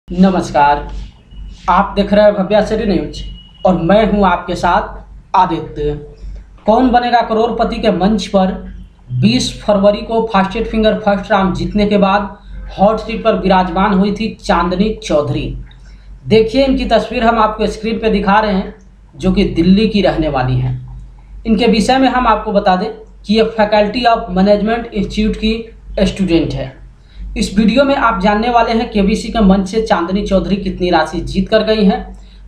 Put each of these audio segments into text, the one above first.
नमस्कार। आप देख रहे हैं भव्या सिटी न्यूज और मैं हूं आपके साथ आदित्य। कौन बनेगा करोड़पति के मंच पर 20 फरवरी को फास्टेड फिंगर फर्स्ट राउंड जीतने के बाद हॉट सीट पर विराजमान हुई थी चांदनी चौधरी। देखिए इनकी तस्वीर हम आपको स्क्रीन पर दिखा रहे हैं, जो कि दिल्ली की रहने वाली हैं। इनके विषय में हम आपको बता दें कि ये फैकल्टी ऑफ मैनेजमेंट इंस्टीट्यूट की स्टूडेंट है। इस वीडियो में आप जानने वाले हैं केबीसी के मंच से चांदनी चौधरी कितनी राशि जीत कर गई हैं।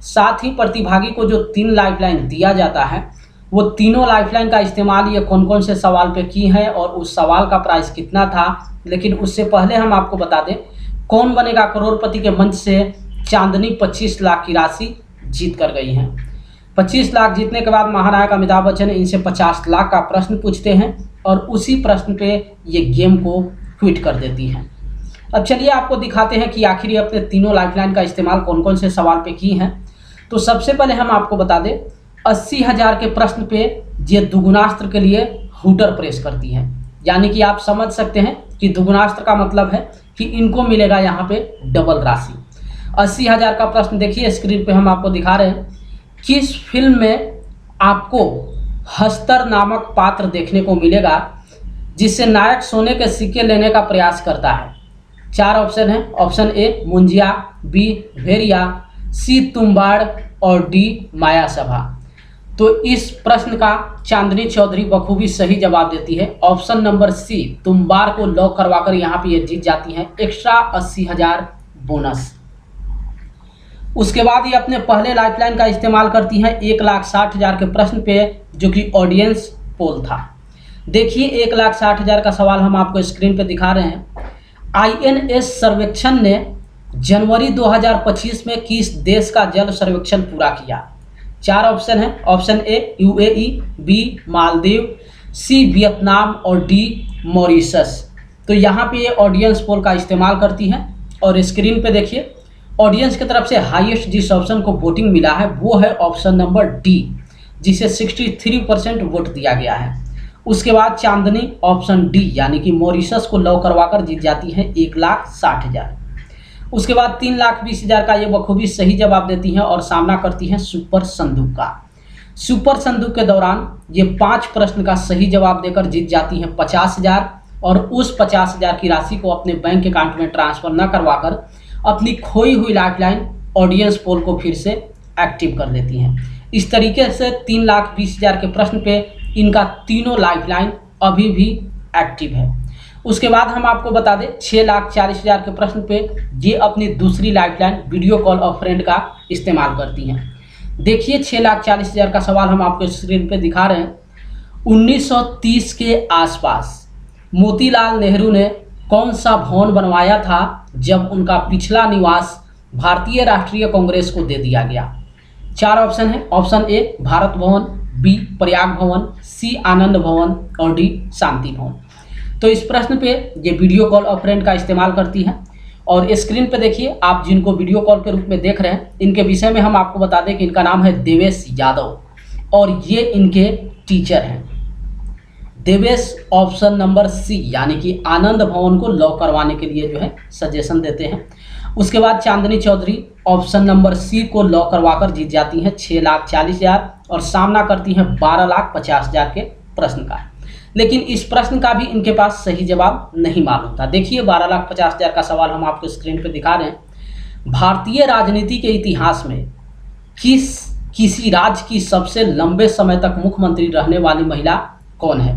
साथ ही प्रतिभागी को जो 3 लाइफलाइन दिया जाता है, वो तीनों लाइफलाइन का इस्तेमाल ये कौन कौन से सवाल पे की है और उस सवाल का प्राइस कितना था। लेकिन उससे पहले हम आपको बता दें कौन बनेगा करोड़पति के मंच से चांदनी 25 लाख की राशि जीत कर गई हैं। 25 लाख जीतने के बाद महानायक अमिताभ बच्चन इनसे 50 लाख का प्रश्न पूछते हैं और उसी प्रश्न पे ये गेम को क्विट कर देती हैं। अब चलिए आपको दिखाते हैं कि आखिर ये अपने तीनों लाइफलाइन का इस्तेमाल कौन कौन से सवाल पे की हैं। तो सबसे पहले हम आपको बता दें 80,000 के प्रश्न पे ये दुगुनास्त्र के लिए हुटर प्रेस करती हैं। यानी कि आप समझ सकते हैं कि दुगुनास्त्र का मतलब है कि इनको मिलेगा यहाँ पे डबल राशि। 80,000 का प्रश्न देखिए स्क्रीन पे हम आपको दिखा रहे हैं। किस फिल्म में आपको हस्तर नामक पात्र देखने को मिलेगा जिससे नायक सोने के सिक्के लेने का प्रयास करता है? 4 ऑप्शन है। ऑप्शन ए मुंजिया, बी भेड़िया, सी तुम्बाड़ और डी माया सभा। तो इस प्रश्न का चांदनी चौधरी बखूबी सही जवाब देती है। ऑप्शन नंबर सी तुम्बाड़ को लॉक करवाकर यहाँ पे ये जीत जाती हैं एक्स्ट्रा 80,000 बोनस। उसके बाद ये अपने पहले लाइफलाइन का इस्तेमाल करती हैं 1,60,000 के प्रश्न पे, जो कि ऑडियंस पोल था। देखिए 1,60,000 का सवाल हम आपको स्क्रीन पे दिखा रहे हैं। INS सर्वेक्षण ने जनवरी 2025 में किस देश का जल सर्वेक्षण पूरा किया? 4 ऑप्शन है। Option A UAE, B Maldives, C Vietnam और डी मॉरिशस। तो यहाँ पे ये ऑडियंस पोल का इस्तेमाल करती हैं और स्क्रीन पे देखिए ऑडियंस की तरफ से हाईएस्ट जिस ऑप्शन को वोटिंग मिला है वो है ऑप्शन नंबर डी, जिसे 63% वोट दिया गया है। उसके बाद चांदनी ऑप्शन डी यानी कि मॉरिशस को लॉक करवाकर जीत जाती है 1,60,000। उसके बाद 3,20,000 का ये बखूबी सही जवाब देती हैं और सामना करती हैं सुपर संदूक का। सुपर संदूक के दौरान ये 5 प्रश्न का सही जवाब देकर जीत जाती हैं 50,000 और उस 50,000 की राशि को अपने बैंक अकाउंट में ट्रांसफर न करवाकर अपनी खोई हुई लाइफलाइन ऑडियंस पोल को फिर से एक्टिव कर देती हैं। इस तरीके से 3,20,000 के प्रश्न पे इनका तीनों लाइफलाइन अभी भी एक्टिव है। उसके बाद हम आपको बता दें 6,40,000 के प्रश्न पे ये अपनी दूसरी lifeline video call of friend का इस्तेमाल करती हैं। देखिए 6,40,000 का सवाल हम आपको स्क्रीन पे दिखा रहे हैं। 1930 के आसपास मोतीलाल नेहरू ने कौन सा भवन बनवाया था जब उनका पिछला निवास भारतीय राष्ट्रीय कांग्रेस को दे दिया गया? 4 ऑप्शन है। ऑप्शन ए भारत भवन, बी प्रयाग भवन, सी आनंद भवन और डी शांति भवन। तो इस प्रश्न पे ये वीडियो कॉल ऑफ फ्रेंड का इस्तेमाल करती हैं और स्क्रीन पे देखिए आप जिनको वीडियो कॉल के रूप में देख रहे हैं इनके विषय में हम आपको बता दें कि इनका नाम है देवेश यादव और ये इनके टीचर हैं। देवेश ऑप्शन नंबर सी यानी कि आनंद भवन को लॉक करवाने के लिए जो है सजेशन देते हैं। उसके बाद चांदनी चौधरी ऑप्शन नंबर सी को लॉक करवाकर जीत जाती हैं 6,40,000 और सामना करती हैं 12,50,000 के प्रश्न का। लेकिन इस प्रश्न का भी इनके पास सही जवाब नहीं मालूम था। देखिए 12,50,000 का सवाल हम आपको स्क्रीन पे दिखा रहे हैं। भारतीय राजनीति के इतिहास में किसी राज्य की सबसे लंबे समय तक मुख्यमंत्री रहने वाली महिला कौन है?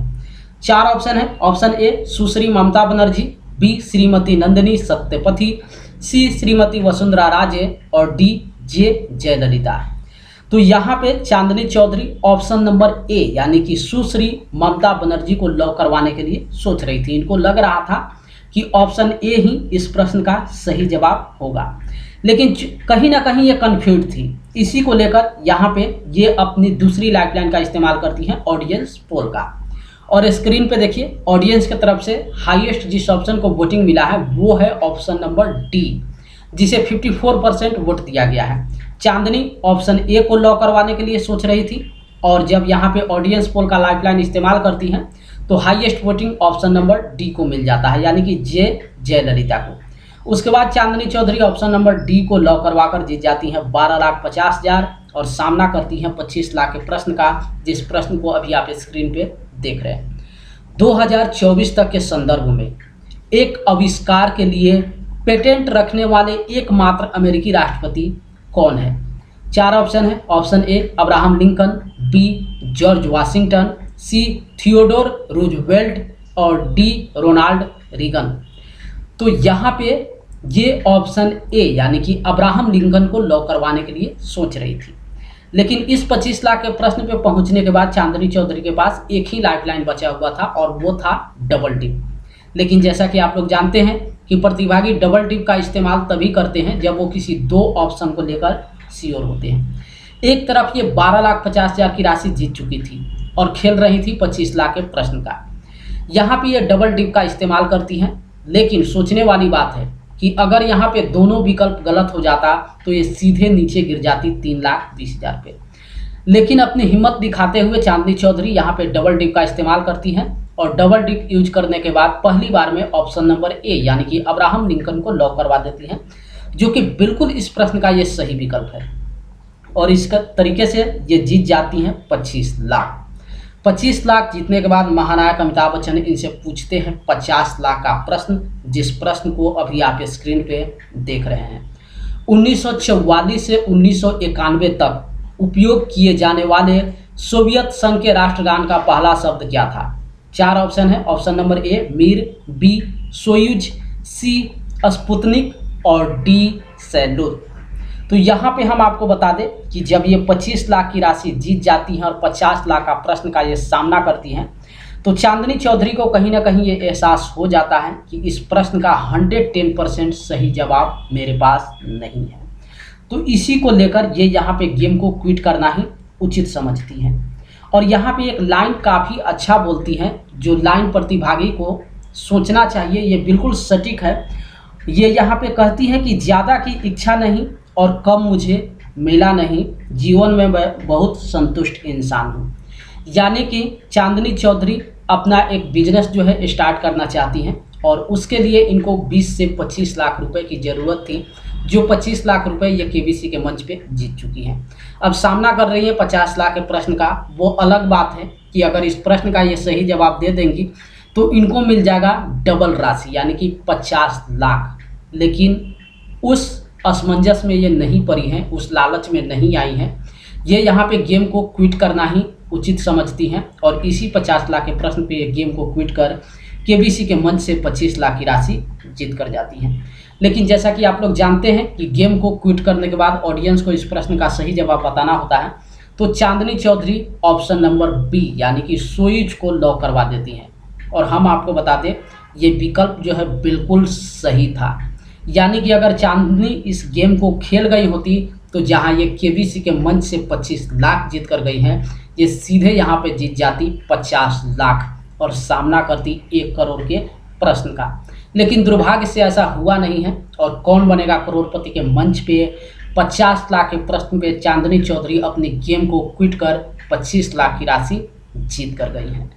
4 ऑप्शन है। Option A Sushri Mamata Banerjee, B Shrimati Nandini Satpathy, C Shrimati Vasundhara Raje और डी जयललिता। तो यहाँ पे Chandni Chaudhary option number A यानी कि सुश्री ममता बनर्जी को लॉक करवाने के लिए सोच रही थी। इनको लग रहा था कि ऑप्शन ए ही इस प्रश्न का सही जवाब होगा, लेकिन कहीं ना कहीं ये कन्फ्यूज थी। इसी को लेकर यहाँ पे ये अपनी दूसरी लाइफलाइन का इस्तेमाल करती हैं ऑडियंस पोल का। और स्क्रीन पे देखिए ऑडियंस की तरफ से हाईएस्ट जिस ऑप्शन को वोटिंग मिला है वो है ऑप्शन नंबर डी, जिसे 54% वोट दिया गया है। चांदनी ऑप्शन ए को लॉक करवाने के लिए सोच रही थी और जब यहाँ पे ऑडियंस पोल का लाइफलाइन इस्तेमाल करती हैं तो highest voting option number D को मिल जाता है यानी कि जयललिता को। उसके बाद चांदनी चौधरी ऑप्शन नंबर डी को लॉक करवाकर जीत जाती हैं 12,50,000 और सामना करती हैं 25 लाख के प्रश्न का, जिस प्रश्न को अभी आप स्क्रीन पे देख रहे हैं। 2024 तक के संदर्भ में एक आविष्कार के लिए पेटेंट रखने वाले एकमात्र अमेरिकी राष्ट्रपति कौन है? 4 ऑप्शन है। Option A Abraham Lincoln, B George Washington, C Theodore Roosevelt और डी रोनाल्ड रीगन। तो यहाँ पे ये ऑप्शन ए यानी कि अब्राहम लिंकन को लॉक करवाने के लिए सोच रही थी, लेकिन इस 25 लाख के प्रश्न पे पहुंचने के बाद चांदनी चौधरी के पास एक ही लाइफलाइन बचा हुआ था और वो था डबल टिप। लेकिन जैसा कि आप लोग जानते हैं कि प्रतिभागी डबल टिप का इस्तेमाल तभी करते हैं जब वो किसी 2 ऑप्शन को लेकर श्योर होते हैं। एक तरफ ये 12,50,000 की राशि जीत चुकी थी और खेल रही थी 25 लाख के प्रश्न का। यहाँ पे ये डबल टिप का इस्तेमाल करती हैं, लेकिन सोचने वाली बात है कि अगर यहाँ पे दोनों विकल्प गलत हो जाता तो ये सीधे नीचे गिर जाती 3,20,000 पे। लेकिन अपनी हिम्मत दिखाते हुए चांदनी चौधरी यहाँ पे डबल टिप का इस्तेमाल करती हैं और डबल टिप यूज करने के बाद पहली बार में ऑप्शन नंबर ए यानी कि अब्राहम लिंकन को लॉक करवा देती हैं, जो कि बिल्कुल इस प्रश्न का ये सही विकल्प है। और इस तरीके से ये जीत जाती हैं 25 लाख। 25 लाख जीतने के बाद महानायक अमिताभ बच्चन इनसे पूछते हैं 50 लाख का प्रश्न, जिस प्रश्न को अभी आप स्क्रीन पे देख रहे हैं। 1944 से 1991 तक उपयोग किए जाने वाले सोवियत संघ के राष्ट्रगान का पहला शब्द क्या था? 4 ऑप्शन है। Option number A Mir, B Soyuz, C Sputnik और डी सैल्यूट। तो यहाँ पे हम आपको बता दें कि जब ये 25 लाख की राशि जीत जाती हैं और 50 लाख का प्रश्न का ये सामना करती हैं, तो चांदनी चौधरी को कहीं ना कहीं ये एहसास हो जाता है कि इस प्रश्न का 110% सही जवाब मेरे पास नहीं है। तो इसी को लेकर ये यहाँ पे गेम को क्विट करना ही उचित समझती हैं। और यहाँ पे एक लाइन काफ़ी अच्छा बोलती हैं, जो लाइन प्रतिभागी को सोचना चाहिए, ये बिल्कुल सटीक है। ये यहाँ पे कहती है कि ज़्यादा की इच्छा नहीं और कम मुझे मिला नहीं, जीवन में मैं बहुत संतुष्ट इंसान हूँ। यानी कि चांदनी चौधरी अपना एक बिजनेस जो है स्टार्ट करना चाहती हैं और उसके लिए इनको 20 से 25 लाख रुपए की ज़रूरत थी, जो 25 लाख रुपए ये केबीसी के मंच पे जीत चुकी हैं। अब सामना कर रही है 50 लाख के प्रश्न का। वो अलग बात है कि अगर इस प्रश्न का ये सही जवाब दे देंगी तो इनको मिल जाएगा डबल राशि यानी कि 50 लाख। लेकिन उस असमंजस में ये नहीं पड़ी हैं, उस लालच में नहीं आई हैं। ये यहाँ पे गेम को क्विट करना ही उचित समझती हैं और इसी 50 लाख के प्रश्न पे ये गेम को क्विट कर केबीसी के मंच से 25 लाख की राशि जीत कर जाती हैं। लेकिन जैसा कि आप लोग जानते हैं कि गेम को क्विट करने के बाद ऑडियंस को इस प्रश्न का सही जवाब बताना होता है, तो चांदनी चौधरी ऑप्शन नंबर बी यानी कि सोयुज को लॉक करवा देती हैं। और हम आपको बता दें ये विकल्प जो है बिल्कुल सही था। यानी कि अगर चांदनी इस गेम को खेल गई होती तो जहां ये केबीसी के मंच से 25 लाख जीत कर गई हैं, ये सीधे यहाँ पे जीत जाती 50 लाख और सामना करती 1 करोड़ के प्रश्न का। लेकिन दुर्भाग्य से ऐसा हुआ नहीं है और कौन बनेगा करोड़पति के मंच पे 50 लाख के प्रश्न पे चांदनी चौधरी अपनी गेम को क्विट कर 25 लाख की राशि जीत कर गई हैं।